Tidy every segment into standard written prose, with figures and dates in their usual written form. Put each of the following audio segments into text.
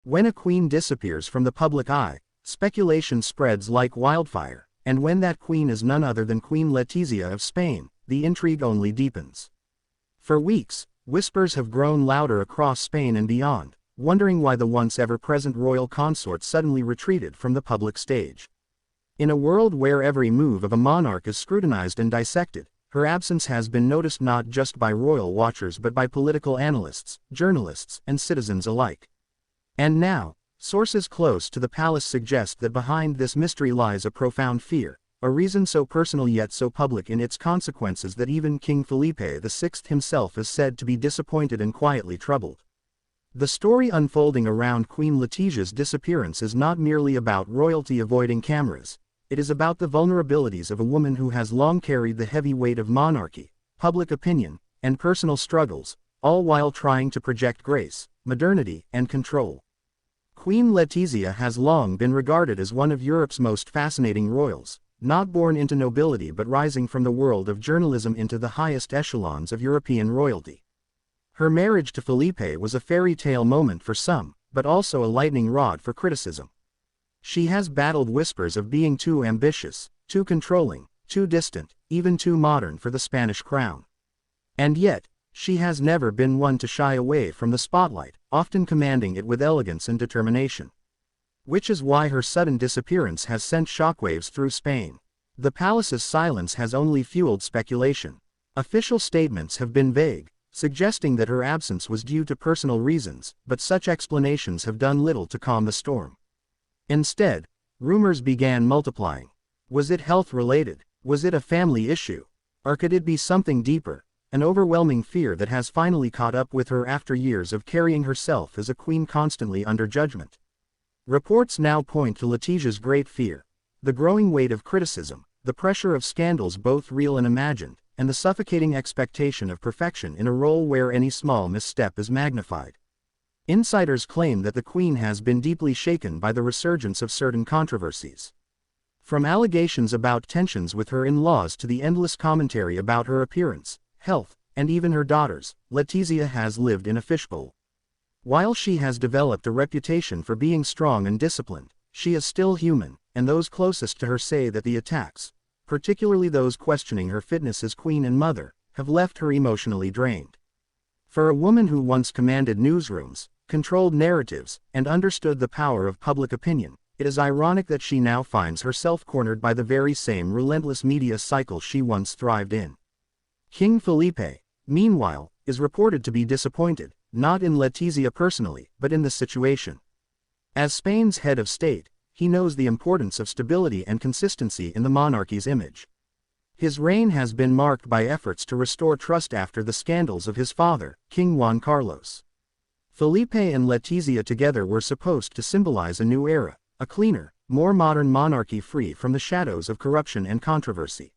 When a queen disappears from the public eye, speculation spreads like wildfire, and when that queen is none other than Queen Letizia of Spain, the intrigue only deepens. For weeks, whispers have grown louder across Spain and beyond, wondering why the once ever-present royal consort suddenly retreated from the public stage. In a world where every move of a monarch is scrutinized and dissected, her absence has been noticed not just by royal watchers but by political analysts, journalists, and citizens alike. And now, sources close to the palace suggest that behind this mystery lies a profound fear, a reason so personal yet so public in its consequences that even King Felipe VI himself is said to be disappointed and quietly troubled. The story unfolding around Queen Letizia's disappearance is not merely about royalty avoiding cameras. It is about the vulnerabilities of a woman who has long carried the heavy weight of monarchy, public opinion, and personal struggles, all while trying to project grace, modernity, and control. Queen Letizia has long been regarded as one of Europe's most fascinating royals, not born into nobility but rising from the world of journalism into the highest echelons of European royalty. Her marriage to Felipe was a fairy tale moment for some, but also a lightning rod for criticism. She has battled whispers of being too ambitious, too controlling, too distant, even too modern for the Spanish crown. And yet, she has never been one to shy away from the spotlight, often commanding it with elegance and determination. Which is why her sudden disappearance has sent shockwaves through Spain. The palace's silence has only fueled speculation. Official statements have been vague, suggesting that her absence was due to personal reasons, but such explanations have done little to calm the storm. Instead, rumors began multiplying. Was it health-related? Was it a family issue? Or could it be something deeper, an overwhelming fear that has finally caught up with her after years of carrying herself as a queen constantly under judgment? Reports now point to Letizia's great fear, the growing weight of criticism, the pressure of scandals both real and imagined, and the suffocating expectation of perfection in a role where any small misstep is magnified. Insiders claim that the Queen has been deeply shaken by the resurgence of certain controversies. From allegations about tensions with her in-laws to the endless commentary about her appearance, health, and even her daughters, Letizia has lived in a fishbowl. While she has developed a reputation for being strong and disciplined, she is still human, and those closest to her say that the attacks, particularly those questioning her fitness as queen and mother, have left her emotionally drained. For a woman who once commanded newsrooms, controlled narratives, and understood the power of public opinion, it is ironic that she now finds herself cornered by the very same relentless media cycle she once thrived in. King Felipe, meanwhile, is reported to be disappointed, not in Letizia personally, but in the situation. As Spain's head of state, he knows the importance of stability and consistency in the monarchy's image. His reign has been marked by efforts to restore trust after the scandals of his father, King Juan Carlos. Felipe and Letizia together were supposed to symbolize a new era, a cleaner, more modern monarchy free from the shadows of corruption and controversy.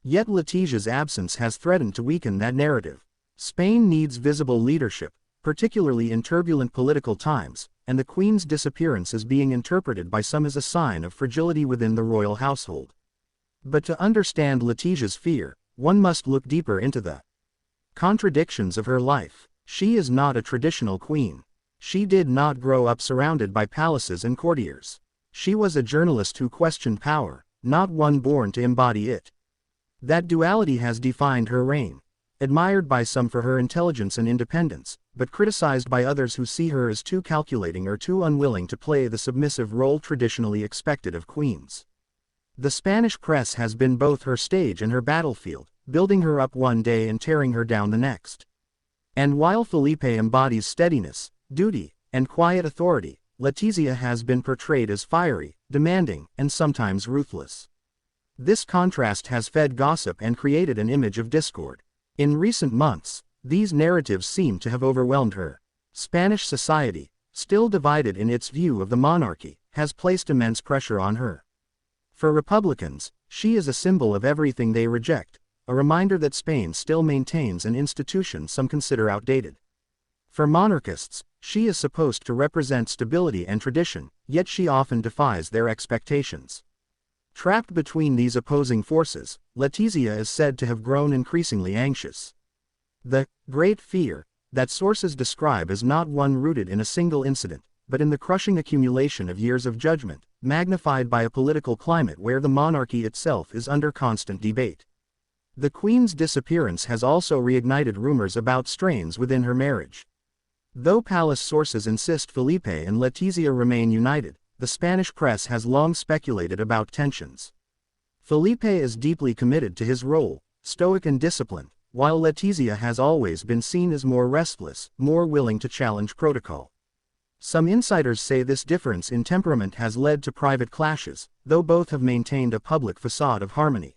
Yet Letizia's absence has threatened to weaken that narrative. Spain needs visible leadership, particularly in turbulent political times, and the Queen's disappearance is being interpreted by some as a sign of fragility within the royal household. But to understand Letizia's fear, one must look deeper into the contradictions of her life. She is not a traditional queen. She did not grow up surrounded by palaces and courtiers. She was a journalist who questioned power, not one born to embody it. That duality has defined her reign, admired by some for her intelligence and independence, but criticized by others who see her as too calculating or too unwilling to play the submissive role traditionally expected of queens. The Spanish press has been both her stage and her battlefield, building her up one day and tearing her down the next. And while Felipe embodies steadiness, duty, and quiet authority, Letizia has been portrayed as fiery, demanding, and sometimes ruthless. This contrast has fed gossip and created an image of discord. In recent months, these narratives seem to have overwhelmed her. Spanish society, still divided in its view of the monarchy, has placed immense pressure on her. For Republicans, she is a symbol of everything they reject, a reminder that Spain still maintains an institution some consider outdated. For monarchists, she is supposed to represent stability and tradition, yet she often defies their expectations. Trapped between these opposing forces, Letizia is said to have grown increasingly anxious. The great fear that sources describe is not one rooted in a single incident, but in the crushing accumulation of years of judgment, magnified by a political climate where the monarchy itself is under constant debate. The Queen's disappearance has also reignited rumors about strains within her marriage. Though palace sources insist Felipe and Letizia remain united, the Spanish press has long speculated about tensions. Felipe is deeply committed to his role, stoic and disciplined, while Letizia has always been seen as more restless, more willing to challenge protocol. Some insiders say this difference in temperament has led to private clashes, though both have maintained a public facade of harmony.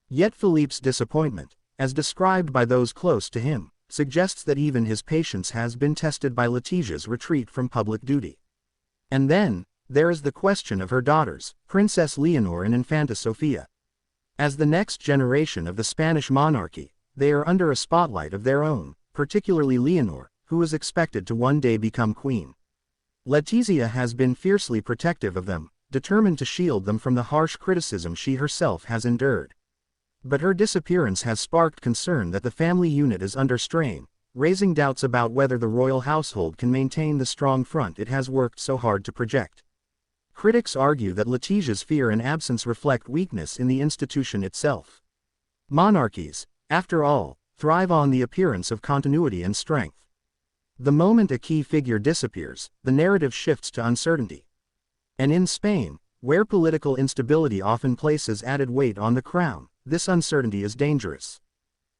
Yet Philippe's disappointment, as described by those close to him, suggests that even his patience has been tested by Letizia's retreat from public duty. And then, there is the question of her daughters, Princess Leonor and Infanta Sofia. As the next generation of the Spanish monarchy, they are under a spotlight of their own, particularly Leonor, who is expected to one day become queen. Letizia has been fiercely protective of them, determined to shield them from the harsh criticism she herself has endured. But her disappearance has sparked concern that the family unit is under strain, raising doubts about whether the royal household can maintain the strong front it has worked so hard to project. Critics argue that Letizia's fear and absence reflect weakness in the institution itself. Monarchies, after all, thrive on the appearance of continuity and strength. The moment a key figure disappears, the narrative shifts to uncertainty. And in Spain, where political instability often places added weight on the crown, this uncertainty is dangerous.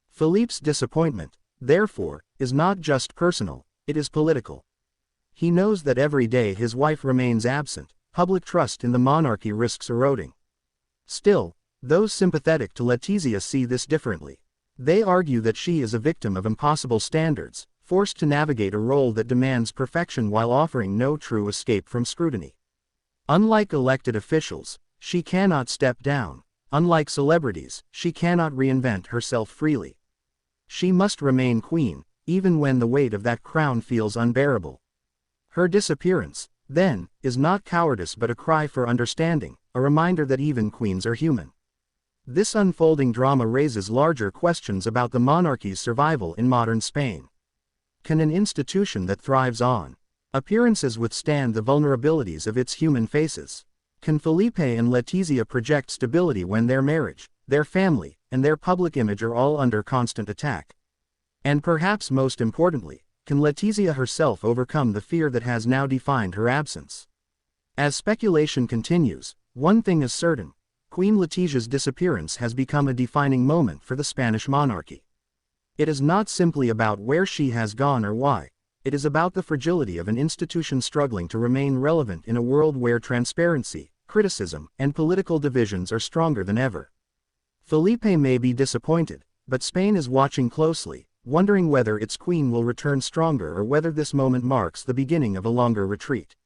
Philippe's disappointment, therefore, is not just personal, it is political. He knows that every day his wife remains absent, public trust in the monarchy risks eroding. Still, those sympathetic to Letizia see this differently. They argue that she is a victim of impossible standards, forced to navigate a role that demands perfection while offering no true escape from scrutiny. Unlike elected officials, she cannot step down. Unlike celebrities, she cannot reinvent herself freely. She must remain queen, even when the weight of that crown feels unbearable. Her disappearance, then, is not cowardice but a cry for understanding, a reminder that even queens are human. This unfolding drama raises larger questions about the monarchy's survival in modern Spain. Can an institution that thrives on appearances withstand the vulnerabilities of its human faces? Can Felipe and Letizia project stability when their marriage, their family, and their public image are all under constant attack? And perhaps most importantly, can Letizia herself overcome the fear that has now defined her absence? As speculation continues, one thing is certain: Queen Letizia's disappearance has become a defining moment for the Spanish monarchy. It is not simply about where she has gone or why. It is about the fragility of an institution struggling to remain relevant in a world where transparency, criticism, and political divisions are stronger than ever. Felipe may be disappointed, but Spain is watching closely, wondering whether its queen will return stronger or whether this moment marks the beginning of a longer retreat.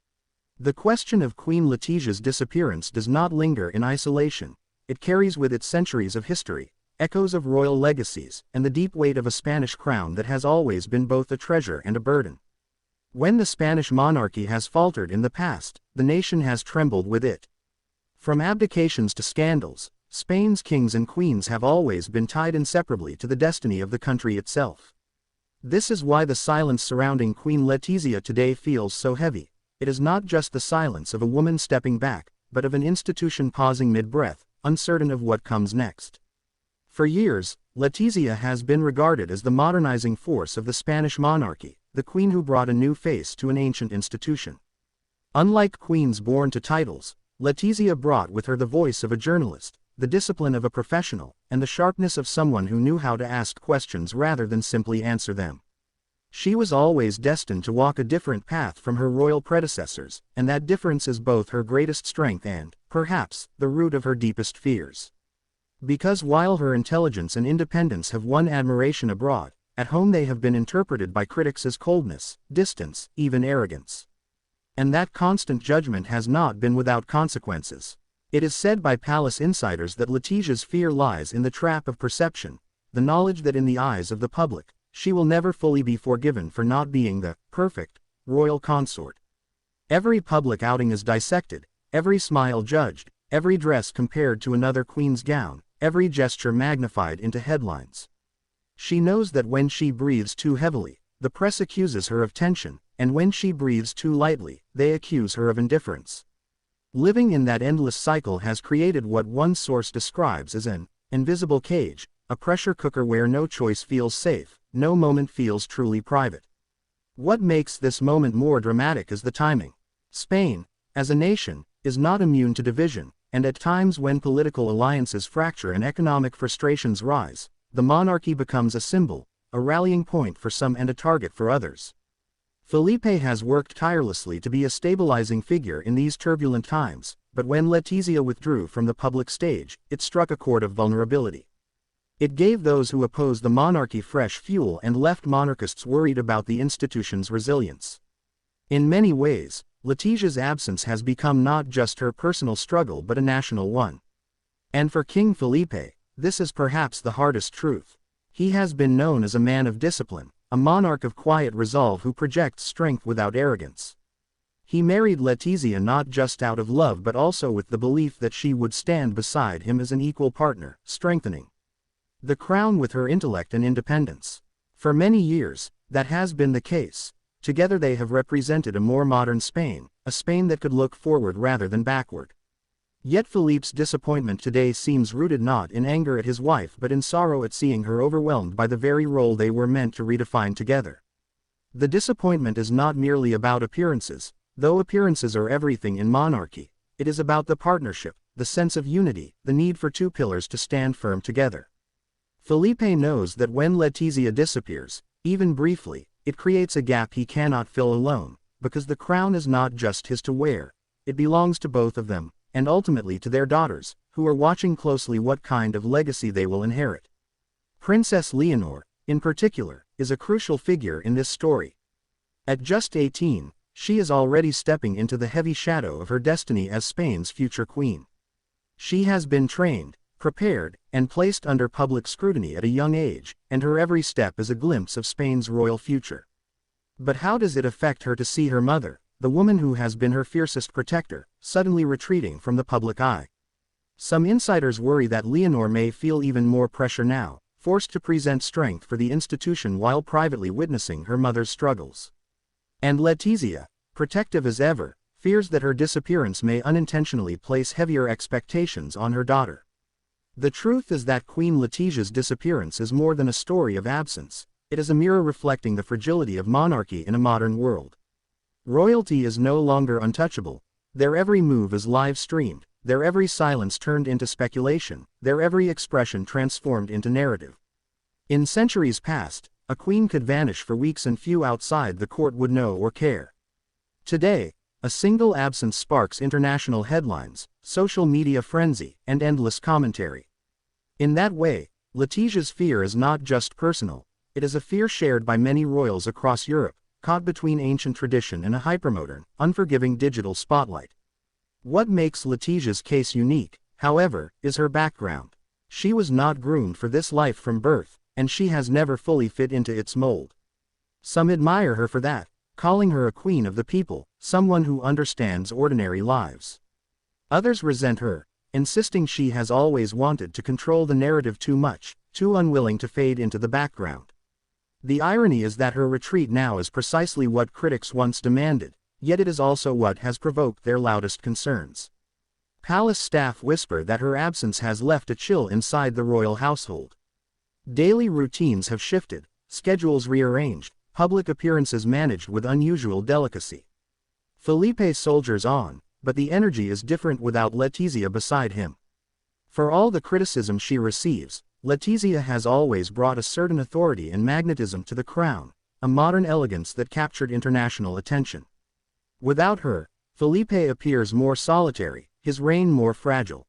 The question of Queen Letizia's disappearance does not linger in isolation. It carries with it centuries of history, echoes of royal legacies, and the deep weight of a Spanish crown that has always been both a treasure and a burden. When the Spanish monarchy has faltered in the past, the nation has trembled with it. From abdications to scandals, Spain's kings and queens have always been tied inseparably to the destiny of the country itself. This is why the silence surrounding Queen Letizia today feels so heavy. It is not just the silence of a woman stepping back, but of an institution pausing mid-breath, uncertain of what comes next. For years, Letizia has been regarded as the modernizing force of the Spanish monarchy, the queen who brought a new face to an ancient institution. Unlike queens born to titles, Letizia brought with her the voice of a journalist, the discipline of a professional, and the sharpness of someone who knew how to ask questions rather than simply answer them. She was always destined to walk a different path from her royal predecessors, and that difference is both her greatest strength and, perhaps, the root of her deepest fears. Because while her intelligence and independence have won admiration abroad, at home they have been interpreted by critics as coldness, distance, even arrogance. And that constant judgment has not been without consequences. It is said by palace insiders that Letizia's fear lies in the trap of perception, the knowledge that in the eyes of the public, she will never fully be forgiven for not being the perfect royal consort. Every public outing is dissected, every smile judged, every dress compared to another queen's gown, every gesture magnified into headlines. She knows that when she breathes too heavily, the press accuses her of tension, and when she breathes too lightly, they accuse her of indifference. Living in that endless cycle has created what one source describes as an invisible cage, a pressure cooker where no choice feels safe, no moment feels truly private. What makes this moment more dramatic is the timing. Spain, as a nation, is not immune to division, and at times when political alliances fracture and economic frustrations rise, the monarchy becomes a symbol, a rallying point for some and a target for others. Felipe has worked tirelessly to be a stabilizing figure in these turbulent times, but when Letizia withdrew from the public stage, it struck a chord of vulnerability. It gave those who opposed the monarchy fresh fuel and left monarchists worried about the institution's resilience. In many ways, Letizia's absence has become not just her personal struggle but a national one. And for King Felipe, this is perhaps the hardest truth. He has been known as a man of discipline, a monarch of quiet resolve who projects strength without arrogance. He married Letizia not just out of love but also with the belief that she would stand beside him as an equal partner, strengthening the crown with her intellect and independence. For many years, that has been the case. Together they have represented a more modern Spain, a Spain that could look forward rather than backward. Yet Philippe's disappointment today seems rooted not in anger at his wife but in sorrow at seeing her overwhelmed by the very role they were meant to redefine together. The disappointment is not merely about appearances, though appearances are everything in monarchy. It is about the partnership, the sense of unity, the need for two pillars to stand firm together. Felipe knows that when Letizia disappears, even briefly, it creates a gap he cannot fill alone, because the crown is not just his to wear, it belongs to both of them, and ultimately to their daughters, who are watching closely what kind of legacy they will inherit. Princess Leonor, in particular, is a crucial figure in this story. At just 18, she is already stepping into the heavy shadow of her destiny as Spain's future queen. She has been trained, prepared, and placed under public scrutiny at a young age, and her every step is a glimpse of Spain's royal future. But how does it affect her to see her mother, the woman who has been her fiercest protector, suddenly retreating from the public eye? Some insiders worry that Leonor may feel even more pressure now, forced to present strength for the institution while privately witnessing her mother's struggles. And Letizia, protective as ever, fears that her disappearance may unintentionally place heavier expectations on her daughter. The truth is that Queen Letizia's disappearance is more than a story of absence, it is a mirror reflecting the fragility of monarchy in a modern world. Royalty is no longer untouchable, their every move is live-streamed, their every silence turned into speculation, their every expression transformed into narrative. In centuries past, a queen could vanish for weeks and few outside the court would know or care. Today, a single absence sparks international headlines, social media frenzy, and endless commentary. In that way, Letizia's fear is not just personal, it is a fear shared by many royals across Europe, caught between ancient tradition and a hypermodern, unforgiving digital spotlight. What makes Letizia's case unique, however, is her background. She was not groomed for this life from birth, and she has never fully fit into its mold. Some admire her for that, calling her a queen of the people, someone who understands ordinary lives. Others resent her, insisting she has always wanted to control the narrative too much, too unwilling to fade into the background. The irony is that her retreat now is precisely what critics once demanded, yet it is also what has provoked their loudest concerns. Palace staff whisper that her absence has left a chill inside the royal household. Daily routines have shifted, schedules rearranged, public appearances managed with unusual delicacy. Felipe soldiers on, but the energy is different without Letizia beside him. For all the criticism she receives, Letizia has always brought a certain authority and magnetism to the crown, a modern elegance that captured international attention. Without her, Felipe appears more solitary, his reign more fragile.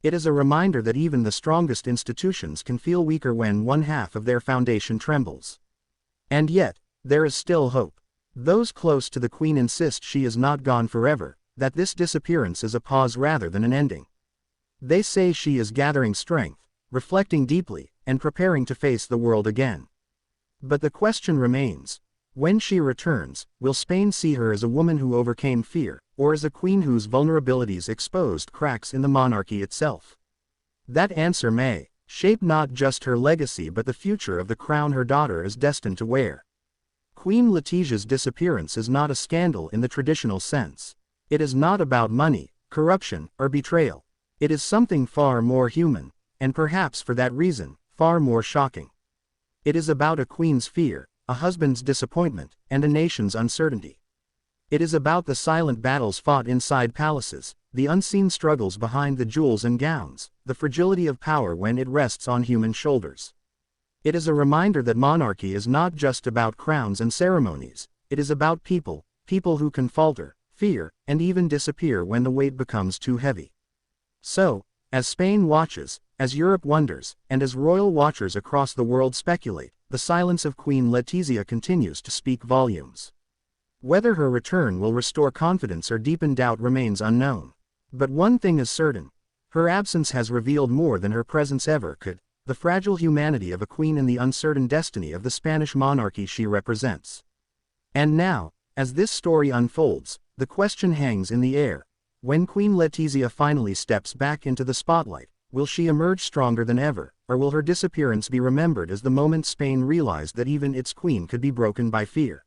It is a reminder that even the strongest institutions can feel weaker when one half of their foundation trembles. And yet, there is still hope. Those close to the Queen insist she is not gone forever, that this disappearance is a pause rather than an ending. They say she is gathering strength, reflecting deeply, and preparing to face the world again. But the question remains, when she returns, will Spain see her as a woman who overcame fear, or as a queen whose vulnerabilities exposed cracks in the monarchy itself? That answer may shape not just her legacy but the future of the crown her daughter is destined to wear. Queen Letizia's disappearance is not a scandal in the traditional sense. It is not about money, corruption, or betrayal. It is something far more human, and perhaps for that reason, far more shocking. It is about a queen's fear, a husband's disappointment, and a nation's uncertainty. It is about the silent battles fought inside palaces, the unseen struggles behind the jewels and gowns, the fragility of power when it rests on human shoulders. It is a reminder that monarchy is not just about crowns and ceremonies, it is about people, people who can falter, fear, and even disappear when the weight becomes too heavy. So, as Spain watches, as Europe wonders, and as royal watchers across the world speculate, the silence of Queen Letizia continues to speak volumes. Whether her return will restore confidence or deepen doubt remains unknown. But one thing is certain: her absence has revealed more than her presence ever could, the fragile humanity of a queen and the uncertain destiny of the Spanish monarchy she represents. And now, as this story unfolds, the question hangs in the air. When Queen Letizia finally steps back into the spotlight, will she emerge stronger than ever, or will her disappearance be remembered as the moment Spain realized that even its queen could be broken by fear?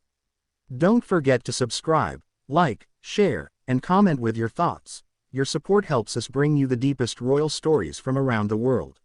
Don't forget to subscribe, like, share, and comment with your thoughts. Your support helps us bring you the deepest royal stories from around the world.